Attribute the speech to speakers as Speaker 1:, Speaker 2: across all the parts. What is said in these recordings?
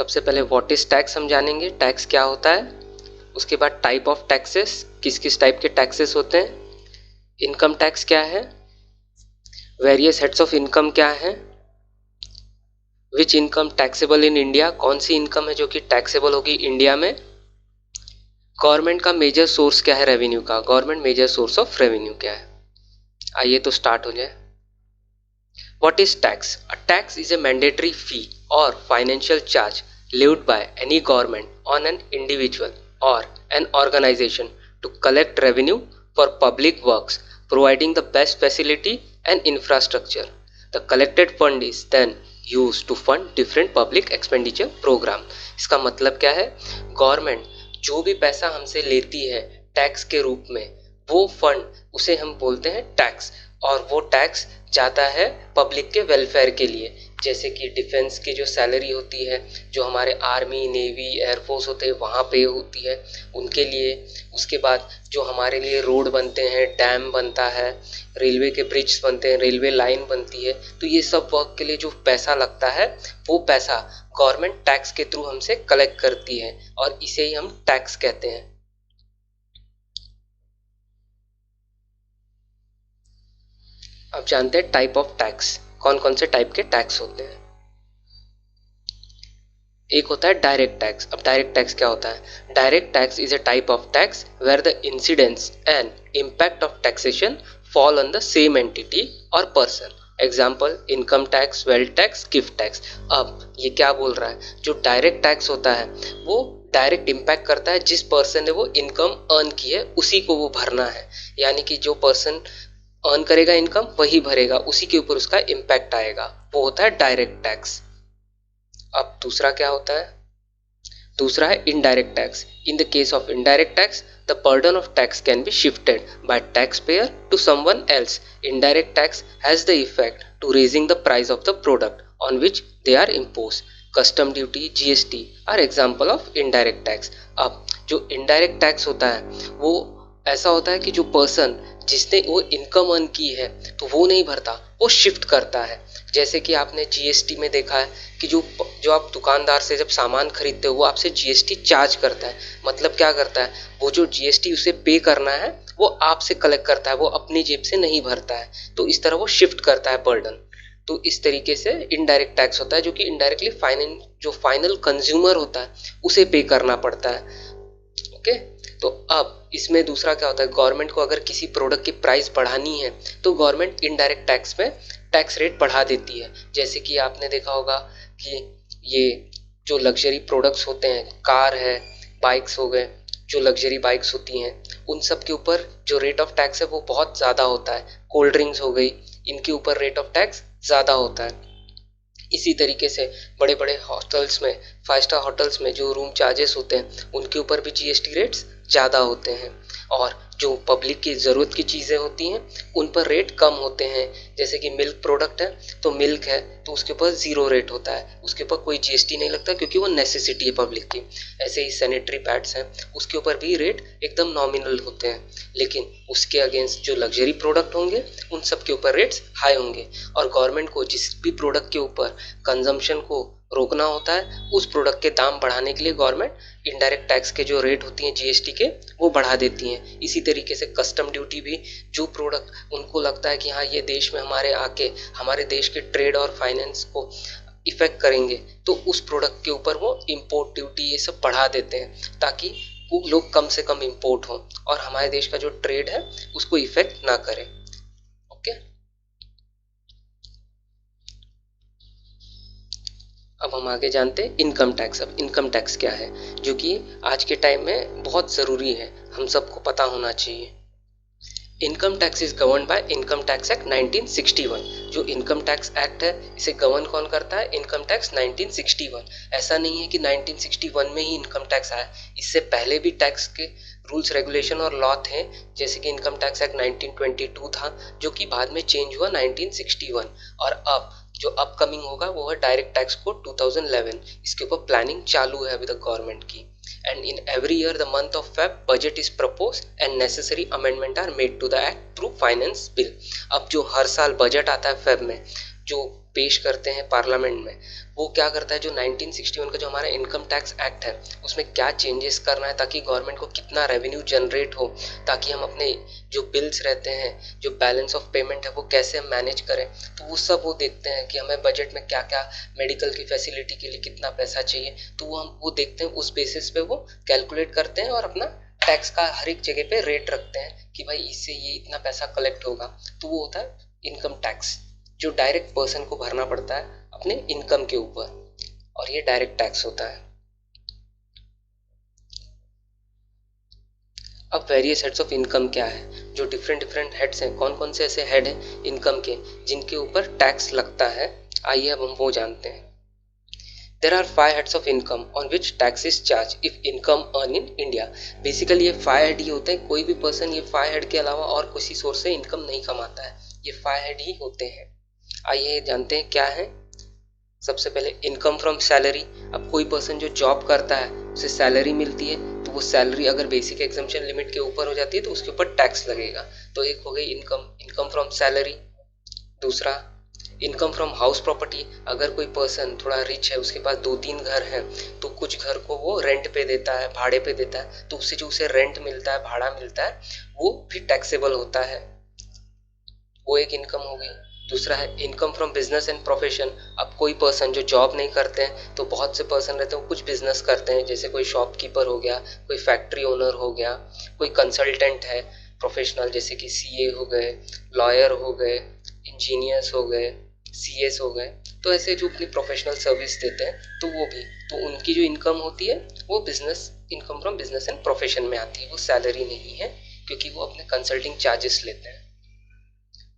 Speaker 1: सबसे पहले what is tax हम जानेंगे, टैक्स क्या होता है। उसके बाद टाइप ऑफ टैक्सेस, किस किस टाइप के टैक्सेस होते हैं। इनकम टैक्स क्या है, वेरियस हेड्स ऑफ इनकम क्या है, विच इनकम टैक्सेबल इन इंडिया, कौन सी इनकम है जो कि टैक्सेबल होगी इंडिया में। गवर्नमेंट का मेजर सोर्स क्या है रेवेन्यू का, government major source of revenue क्या है। आइए तो स्टार्ट हो जाए। What is tax? A tax is a mandatory fee or financial charge levied by any government on an individual or an organization to collect revenue for public works, providing the best facility and infrastructure. The collected fund is then used to fund different public expenditure program. इसका मतलब क्या है, government जो भी पैसा हमसे लेती है टैक्स के रूप में, वो फंड उसे हम बोलते हैं टैक्स, और वो टैक्स जाता है पब्लिक के वेलफेयर के लिए, जैसे कि डिफेंस की जो सैलरी होती है, जो हमारे आर्मी नेवी एयरफोर्स होते हैं वहाँ पे होती है उनके लिए। उसके बाद जो हमारे लिए रोड बनते हैं, डैम बनता है, रेलवे के ब्रिज बनते हैं, रेलवे लाइन बनती है, तो ये सब वर्क के लिए जो पैसा लगता है वो पैसा गवर्नमेंट टैक्स के थ्रू हमसे कलेक्ट करती है और इसे ही हम टैक्स कहते हैं। अब जानते हैं टाइप ऑफ टैक्स, कौन कौन से टाइप के टैक्स होते हैं। एक होता है डायरेक्ट टैक्स। अब डायरेक्ट टैक्स क्या होता है, direct tax is a type of tax where the incidence and impact of taxation fall on the same entity और person. Example income tax, wealth tax, gift tax. अब ये क्या बोल रहा है, जो डायरेक्ट टैक्स होता है वो डायरेक्ट इम्पैक्ट करता है जिस पर्सन ने वो इनकम अर्न की है उसी को वो भरना है, यानी कि जो पर्सन अर्न करेगा इनकम वही भरेगा, उसी के ऊपर उसका इम्पैक्ट आएगा, वो होता है डायरेक्ट टैक्स। अब दूसरा क्या होता है, दूसरा है indirect tax. In the case of indirect tax the burden of tax can be shifted by taxpayer to someone else. Indirect tax has the effect to raising the price of the product on which they are impose. Custom duty, GST are example of indirect tax. अब जो indirect tax होता है वो ऐसा होता है कि जो पर्सन जिसने वो इनकम अर्न की है तो वो नहीं भरता, वो शिफ्ट करता है। जैसे कि आपने जीएसटी में देखा है कि जो आप दुकानदार से जब सामान खरीदते हो वो आपसे जीएसटी चार्ज करता है। मतलब क्या करता है, वो जो जीएसटी उसे पे करना है वो आपसे कलेक्ट करता है, वो अपनी जेब से नहीं भरता है, तो इस तरह वो शिफ्ट करता है बर्डन। तो इस तरीके से इनडायरेक्ट टैक्स होता है जो कि इनडायरेक्टली जो फाइनल कंज्यूमर होता है उसे पे करना पड़ता है। ओके, तो अब इसमें दूसरा क्या होता है, गवर्नमेंट को अगर किसी प्रोडक्ट की प्राइस बढ़ानी है तो गवर्नमेंट इनडायरेक्ट टैक्स में टैक्स रेट बढ़ा देती है। जैसे कि आपने देखा होगा कि ये जो लग्जरी प्रोडक्ट्स होते हैं, कार है, बाइक्स हो गए, जो लग्जरी बाइक्स होती हैं उन सब के ऊपर जो रेट ऑफ टैक्स है वो बहुत ज़्यादा होता है। कोल्ड ड्रिंक्स हो गई, इनके ऊपर रेट ऑफ टैक्स ज़्यादा होता है। इसी तरीके से बड़े बड़े हॉटल्स में, 5 स्टार होटल्स में जो रूम चार्जेस होते हैं उनके ऊपर भी जीएसटी रेट्स ज़्यादा होते हैं, और जो पब्लिक की ज़रूरत की चीज़ें होती हैं उन पर रेट कम होते हैं। जैसे कि मिल्क प्रोडक्ट है तो मिल्क है तो उसके ऊपर ज़ीरो रेट होता है, उसके ऊपर कोई जीएसटी नहीं लगता क्योंकि वो नेसेसिटी है पब्लिक की। ऐसे ही सैनिटरी पैड्स हैं उसके ऊपर भी रेट एकदम नॉमिनल होते हैं, लेकिन उसके अगेंस्ट जो लग्जरी प्रोडक्ट होंगे उन सब के ऊपर रेट्स हाई होंगे। और गवर्नमेंट को जिस भी प्रोडक्ट के ऊपर कंजम्पशन को रोकना होता है उस प्रोडक्ट के दाम बढ़ाने के लिए गवर्नमेंट इनडायरेक्ट टैक्स के जो रेट होती हैं जीएसटी के वो बढ़ा देती हैं। इसी तरीके से कस्टम ड्यूटी भी, जो प्रोडक्ट उनको लगता है कि हाँ ये देश में हमारे आके हमारे देश के ट्रेड और फाइनेंस को इफेक्ट करेंगे तो उस प्रोडक्ट के ऊपर वो इम्पोर्ट ड्यूटी ये सब बढ़ा देते हैं ताकि वो लोग कम से कम इम्पोर्ट हों और हमारे देश का जो ट्रेड है उसको इफेक्ट ना करे। ओके, अब हम आगे जानते हैं इनकम टैक्स। अब इनकम टैक्स क्या है जो कि आज के टाइम में बहुत ज़रूरी है, हम सबको पता होना चाहिए। Income tax is govern by income tax act 1961। जो इनकम टैक्स एक्ट है इसे गवर्न कौन करता है, इनकम टैक्स 1961। ऐसा नहीं है कि 1961 में ही इनकम टैक्स आया, इससे पहले भी टैक्स के रूल्स रेगुलेशन और लॉ थे। जैसे कि इनकम टैक्स एक्ट 1922 था जो कि बाद में चेंज हुआ 1961, और अब जो अपकमिंग होगा वो है डायरेक्ट टैक्स कोड 2011। इसके ऊपर प्लानिंग चालू है अभी तक गवर्नमेंट की। And in every year the month of Feb budget is proposed and necessary amendment are made to the act through finance bill। अब जो हर साल बजट आता है फेब में, जो पेश करते हैं पार्लियामेंट में, वो क्या करता है, जो 1961 का जो हमारा इनकम टैक्स एक्ट है उसमें क्या चेंजेस करना है ताकि गवर्नमेंट को कितना रेवेन्यू जनरेट हो, ताकि हम अपने जो बिल्स रहते हैं, जो बैलेंस ऑफ पेमेंट है, वो कैसे हम मैनेज करें। तो वो सब वो देखते हैं कि हमें बजट में क्या क्या, मेडिकल की फैसिलिटी के लिए कितना पैसा चाहिए, तो वो देखते हैं, उस बेसिस पे वो कैलकुलेट करते हैं और अपना टैक्स का हर एक जगह पे रेट रखते हैं कि भाई इससे ये इतना पैसा कलेक्ट होगा। तो वो होता है इनकम टैक्स, जो डायरेक्ट पर्सन को भरना पड़ता है अपने इनकम के ऊपर, और ये डायरेक्ट टैक्स होता है। अब वेरियस हेड्स ऑफ इनकम क्या है, जो डिफरेंट डिफरेंट हेड्स हैं, कौन कौन से ऐसे हेड हैं इनकम के जिनके ऊपर टैक्स लगता है, आइए अब हम वो जानते हैं। There are 5 heads of income on which tax is charged if income earned in India. Basically ये 5 हेड ही होते हैं, कोई भी पर्सन ये 5 हेड के अलावा और किसी सोर्स से इनकम नहीं कमाता है, ये 5 हेड ही होते हैं। आइए जानते हैं क्या है। सबसे पहले इनकम फ्रॉम सैलरी। अब कोई पर्सन जो जॉब करता है उसे सैलरी मिलती है, तो वो सैलरी अगर बेसिक एग्जम्पशन लिमिट के ऊपर हो जाती है तो उसके ऊपर टैक्स लगेगा। तो एक हो गई इनकम फ्रॉम सैलरी। दूसरा इनकम फ्रॉम हाउस प्रॉपर्टी। अगर कोई पर्सन थोड़ा रिच है, उसके पास 2-3 घर हैं, तो कुछ घर को वो रेंट पे देता है, भाड़े पे देता है, तो उससे जो उसे रेंट मिलता है, भाड़ा मिलता है, वो भी टैक्सेबल होता है, वो एक इनकम हो गई। दूसरा है income from business and profession. अब कोई पर्सन जो जॉब नहीं करते हैं, तो बहुत से पर्सन रहते हैं वो कुछ बिजनेस करते हैं, जैसे कोई शॉपकीपर हो गया, कोई फैक्ट्री ओनर हो गया, कोई कंसल्टेंट है प्रोफेशनल, जैसे कि सीए हो गए, लॉयर हो गए, इंजीनियर्स हो गए, सीएस हो गए, तो ऐसे जो अपनी प्रोफेशनल सर्विस देते हैं, तो वो भी, तो उनकी जो इनकम होती है वो business income from business and profession में आती है, वो सैलरी नहीं है, क्योंकि वो अपने कंसल्टिंग चार्जेस लेते हैं।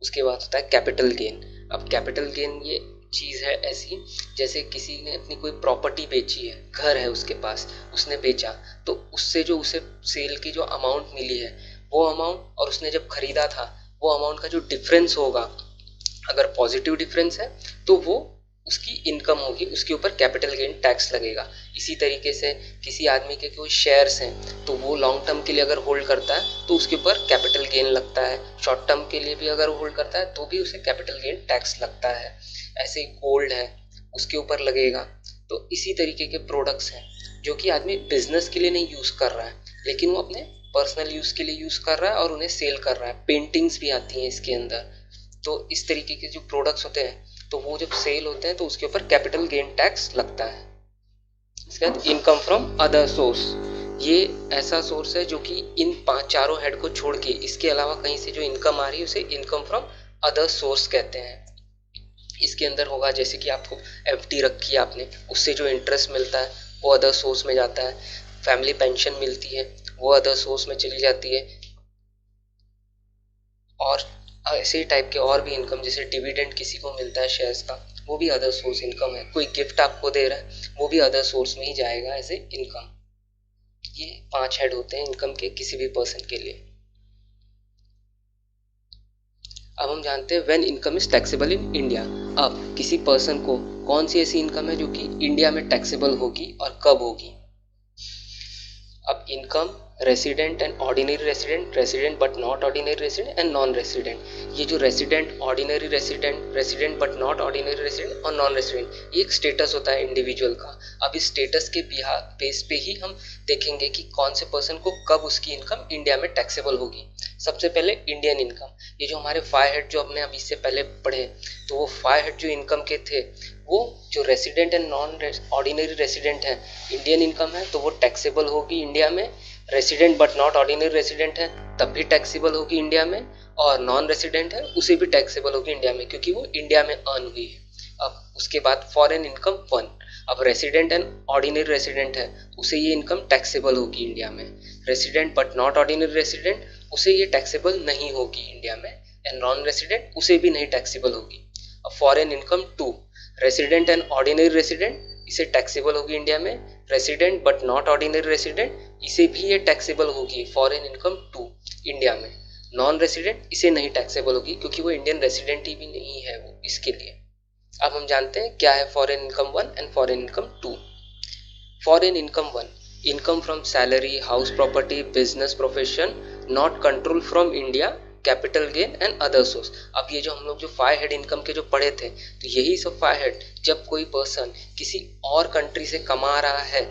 Speaker 1: उसके बाद होता है कैपिटल गेन। अब कैपिटल गेन ये चीज़ है ऐसी, जैसे किसी ने अपनी कोई प्रॉपर्टी बेची है, घर है उसके पास, उसने बेचा, तो उससे जो उसे सेल की जो अमाउंट मिली है, वो अमाउंट और उसने जब खरीदा था वो अमाउंट का जो डिफरेंस होगा, अगर पॉजिटिव डिफरेंस है तो वो उसकी इनकम होगी, उसके ऊपर कैपिटल गेन टैक्स लगेगा। इसी तरीके से किसी आदमी के कोई शेयर्स हैं, तो वो लॉन्ग टर्म के लिए अगर होल्ड करता है तो उसके ऊपर कैपिटल गेन लगता है, शॉर्ट टर्म के लिए भी अगर होल्ड करता है तो भी उसे कैपिटल गेन टैक्स लगता है। ऐसे ही गोल्ड है, उसके ऊपर लगेगा। तो इसी तरीके के प्रोडक्ट्स हैं जो कि आदमी बिजनेस के लिए नहीं यूज़ कर रहा है, लेकिन वो अपने पर्सनल यूज़ के लिए यूज़ कर रहा है और उन्हें सेल कर रहा है। पेंटिंग्स भी आती हैं इसके अंदर। तो इस तरीके के जो प्रोडक्ट्स होते हैं, तो वो जब सेल होते हैं तो उसके ऊपर कैपिटल गेन टैक्स लगता है। इसके बाद इनकम फ्रॉम अदर सोर्स। ये ऐसा सोर्स है जो कि इन 5 हेड को छोड़ के इसके अलावा कहीं से जो इनकम आ रही है उसे इनकम फ्रॉम अदर सोर्स कहते हैं। इसके अंदर होगा जैसे कि आपको एफडी रखी है आपने, उससे जो इंटरेस्ट मिलता है वो अदर सोर्स में जाता है। फैमिली पेंशन मिलती है, वो अदर सोर्स में चली जाती है। और ऐसे ही टाइप के और भी इनकम, जैसे डिविडेंड किसी को मिलता है शेयर्स का, वो भी अदर सोर्स इनकम है। कोई गिफ्ट आपको दे रहा है, वो भी अदर सोर्स में ही जाएगा एज ए इनकम। ये 5 हेड होते हैं इनकम के किसी भी पर्सन के लिए। अब हम जानते हैं when income is taxable in India. अब किसी पर्सन को कौन सी ऐसी इनकम है जो कि इंडिया में टैक्सेबल होगी और कब होगी। अब income resident and ordinary resident, resident but not ordinary resident and non resident. ये जो resident, ordinary resident, resident but not ordinary resident और नॉन रेसिडेंट, ये एक स्टेटस होता है इंडिविजुअल का। अब इस स्टेटस के बेस पे ही हम देखेंगे कि कौन से पर्सन को कब उसकी इनकम इंडिया में टैक्सेबल होगी। सबसे पहले इंडियन इनकम। ये जो हमारे 5 हेड जो हमने अभी से पहले पढ़े, तो वो 5 हेड जो इनकम के थे, वो जो resident and non ordinary resident है, इंडियन इनकम है तो वो टैक्सेबल होगी इंडिया में। Resident but not ordinary resident है तब भी टैक्सेबल होगी इंडिया में, और नॉन रेसिडेंट है उसे भी टैक्सेबल होगी इंडिया में, क्योंकि वो इंडिया में अर्न हुई है। अब उसके बाद फॉरेन इनकम 1। अब रेसिडेंट एंड ऑर्डिनरी रेसिडेंट है, उसे ये इनकम टैक्सेबल होगी इंडिया में। Resident but not ordinary resident, उसे ये टैक्सेबल नहीं होगी इंडिया में। एंड नॉन रेसिडेंट, उसे भी नहीं टैक्सेबल होगी। अब foreign income 2। Resident and ordinary resident, इसे टैक्सेबल होगी इंडिया में। Resident but not ordinary resident, इसे भी ये टैक्सेबल होगी फॉरेन इनकम 2 इंडिया में। नॉन रेसिडेंट, इसे नहीं टैक्सेबल होगी क्योंकि वो इंडियन रेसिडेंट ही भी नहीं है वो इसके लिए। अब हम जानते हैं क्या है foreign income 1 and foreign income 2। Foreign income 1, income from salary, house property, business, profession, not control from India capital gain and other source. अब ये जो हम लोग जो 5 हेड इनकम के जो पढ़े थे, तो यही सब 5 हेड जब कोई पर्सन किसी और कंट्री से कमा रहा है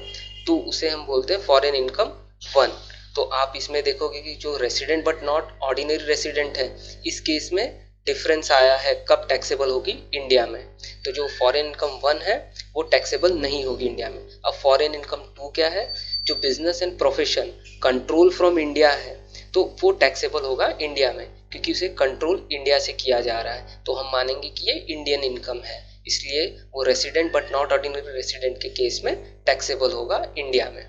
Speaker 1: तो उसे हम बोलते हैं फॉरेन इनकम 1। तो आप इसमें देखोगे कि जो resident but not ordinary resident है, इस केस में डिफरेंस आया है कब टैक्सेबल होगी इंडिया में। तो जो फॉरेन इनकम 1 है वो टैक्सेबल नहीं होगी इंडिया में। अब फॉरेन इनकम 2 क्या है, जो business and profession control from India है, तो वो टैक्सेबल होगा इंडिया में, क्योंकि उसे कंट्रोल इंडिया से किया जा रहा है, तो हम मानेंगे कि ये इंडियन इनकम है, इसलिए वो resident but not ordinary resident के केस में टैक्सेबल होगा इंडिया में।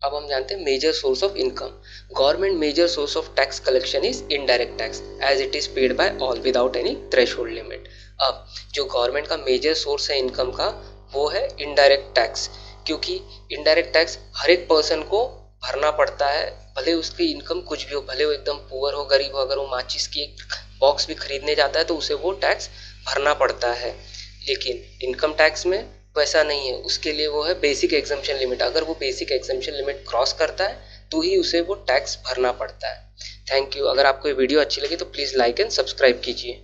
Speaker 1: अब हम जानते हैं major source of income. Government major source of tax collection is indirect tax as it is paid by all without any threshold limit. अब जो गवर्नमेंट का मेजर सोर्स है इनकम का वो है इनडायरेक्ट टैक्स, क्योंकि इनडायरेक्ट टैक्स हर एक person को भरना पड़ता है, भले उसकी इनकम कुछ भी हो, भले वो एकदम पुअर हो, गरीब हो, अगर वो माचिस की एक बॉक्स भी खरीदने जाता है तो उसे वो टैक्स भरना पड़ता है। लेकिन इनकम टैक्स में वैसा नहीं है, उसके लिए वो है बेसिक एग्जम्पशन लिमिट। अगर वो बेसिक एग्जम्पशन लिमिट क्रॉस करता है तो ही उसे वो टैक्स भरना पड़ता है। Thank you. अगर आपको ये वीडियो अच्छी लगी तो प्लीज़ लाइक एंड सब्सक्राइब कीजिए।